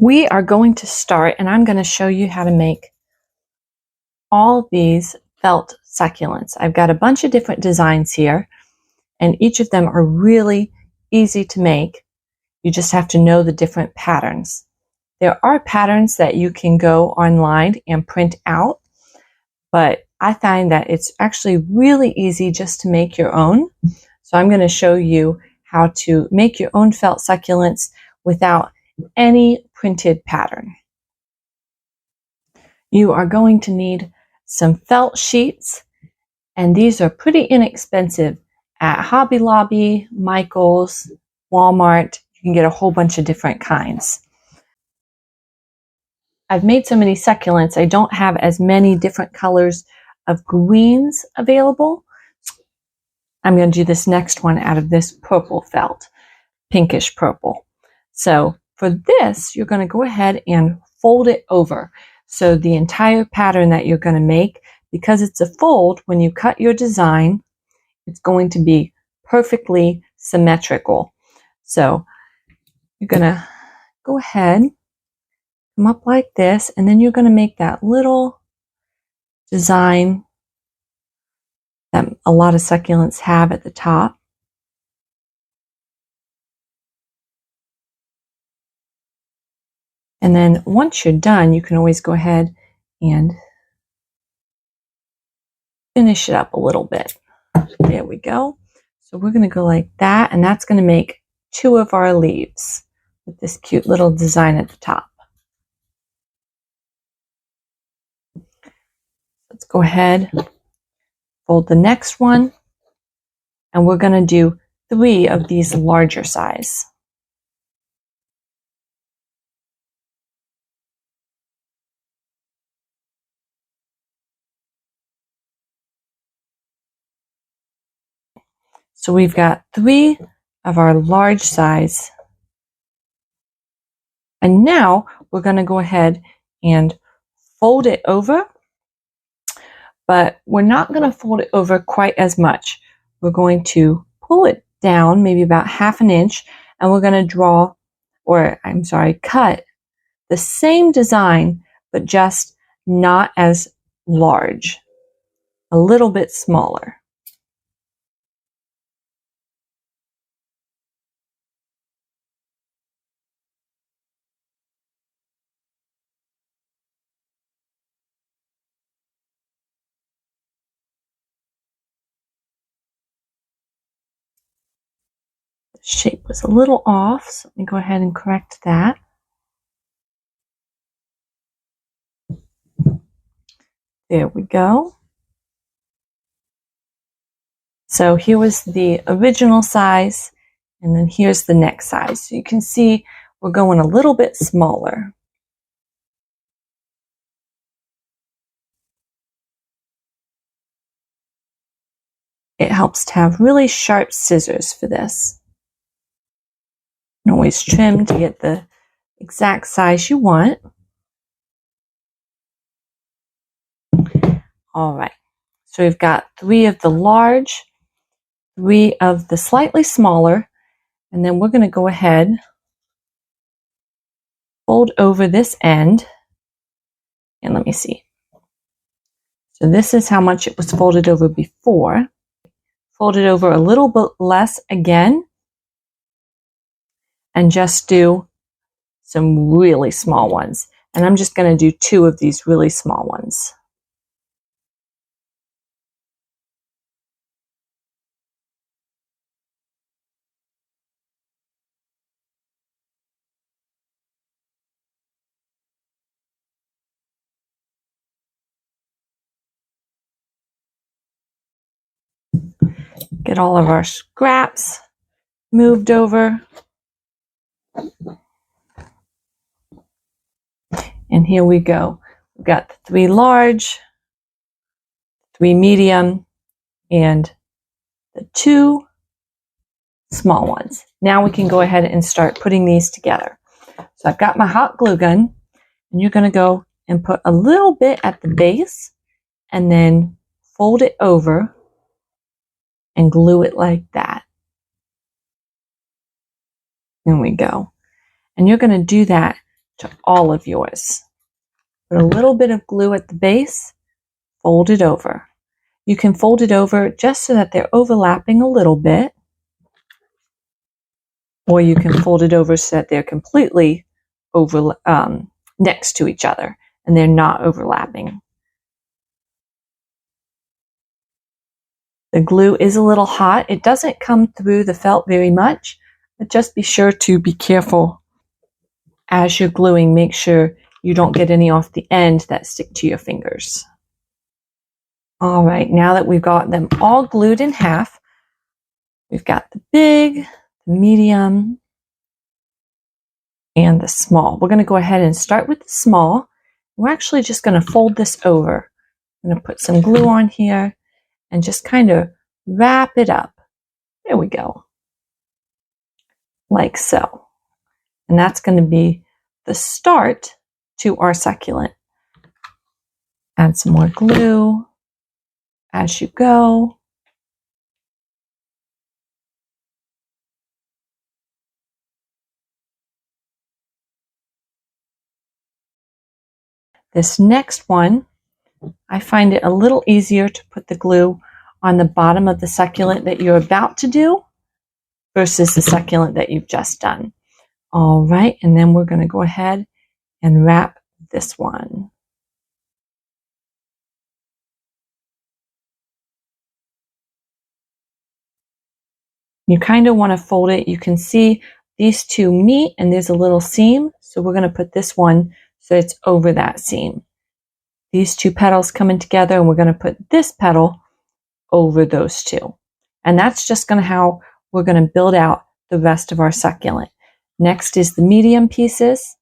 We are going to start, and I'm going to show you how to make all these felt succulents. I've got a bunch of different designs here, and each of them are really easy to make. You just have to know the different patterns. There are patterns that you can go online and print out, but I find that it's actually really easy just to make your own. So I'm going to show you how to make your own felt succulents without any printed pattern. You are going to need some felt sheets, and these are pretty inexpensive at Hobby Lobby, Michael's, Walmart. You can get a whole bunch of different kinds. I've made so many succulents, I don't have as many different colors of greens available. I'm going to do this next one out of this purple felt, pinkish purple. So for this, you're going to go ahead and fold it over. So the entire pattern that you're going to make, because it's a fold, when you cut your design, it's going to be perfectly symmetrical. So you're going to go ahead, come up like this, and then you're going to make that little design that a lot of succulents have at the top. And then once you're done, you can always go ahead and finish it up a little bit. There we go. So we're going to go like that, and that's going to make 2 of our leaves with this cute little design at the top. Let's go ahead, fold the next one, and we're going to do 3 of these larger size. So we've got 3 of our large size. And now we're going to go ahead and fold it over, but we're not going to fold it over quite as much. We're going to pull it down maybe about 1/2 inch, and we're going to cut the same design, but just not as large, a little bit smaller. The shape was a little off, so let me go ahead and correct that. There we go. So here was the original size, and then here's the next size. So you can see we're going a little bit smaller. It helps to have really sharp scissors for this. You can always trim to get the exact size you want. All right, so we've got 3 of the large, 3 of the slightly smaller, and then we're going to go ahead, fold over this end, and let me see. So this is how much it was folded over before. Fold it over a little bit less again, and just do some really small ones. And I'm just going to do 2 of these really small ones. Get all of our scraps moved over. And here we go. We've got the 3 large, 3 medium, and the 2 small ones. Now we can go ahead and start putting these together. So I've got my hot glue gun, and you're going to go and put a little bit at the base, and then fold it over and glue it like that. There we go. And you're going to do that to all of yours. Put a little bit of glue at the base, fold it over. You can fold it over just so that they're overlapping a little bit, or you can fold it over so that they're completely next to each other and they're not overlapping. The glue is a little hot. It doesn't come through the felt very much, but just be sure to be careful as you're gluing. Make sure you don't get any off the end that stick to your fingers. All right, now that we've got them all glued in half, we've got the big, the medium, and the small. We're going to go ahead and start with the small. We're actually just going to fold this over. I'm going to put some glue on here and just kind of wrap it up. There we go. Like so. And that's going to be the start to our succulent. Add some more glue as you go. This next one, I find it a little easier to put the glue on the bottom of the succulent that you're about to do versus the succulent that you've just done. All right, and then we're going to go ahead and wrap this one. You kind of want to fold it. You can see these two meet and there's a little seam. So we're going to put this one so it's over that seam. These two petals coming together, and we're going to put this petal over those two. And that's just going to how we're going to build out the rest of our succulent. Next is the medium pieces.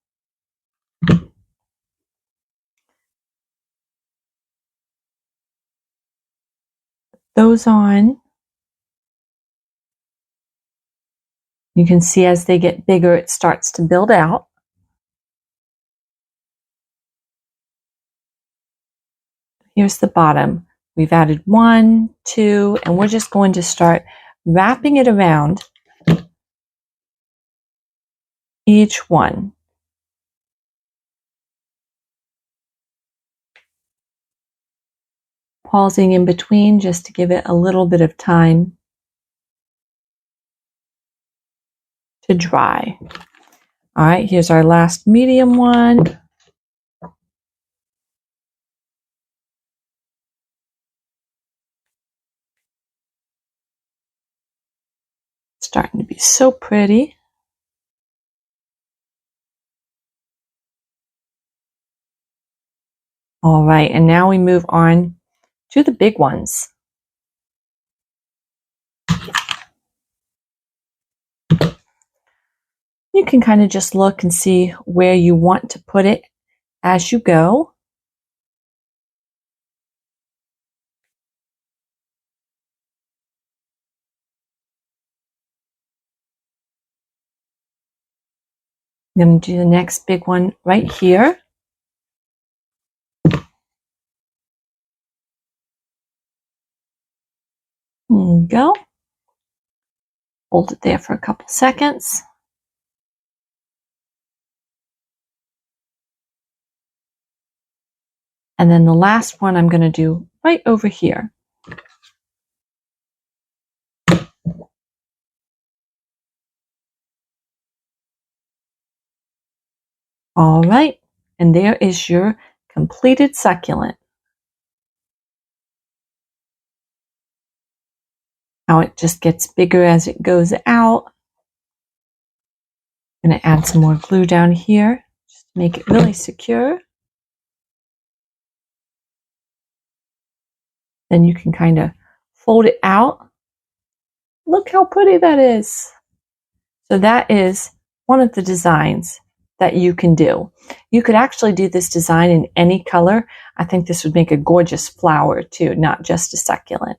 Those on. You can see as they get bigger, it starts to build out. Here's the bottom. We've added 1, 2, and we're just going to start wrapping it around each one. Pausing in between just to give it a little bit of time to dry. All right, here's our last medium one. Starting to be so pretty. All right, and now we move on to the big ones. You can kind of just look and see where you want to put it as you go. I'm going to do the next big one right here. There you go. Hold it there for a couple seconds. And then the last one I'm going to do right over here. All right, and there is your completed succulent. Now it just gets bigger as it goes out. I'm going to add some more glue down here just to make it really secure. Then you can kind of fold it out. Look how pretty that is. So that is one of the designs that you can do. You could actually do this design in any color. I think this would make a gorgeous flower too, not just a succulent.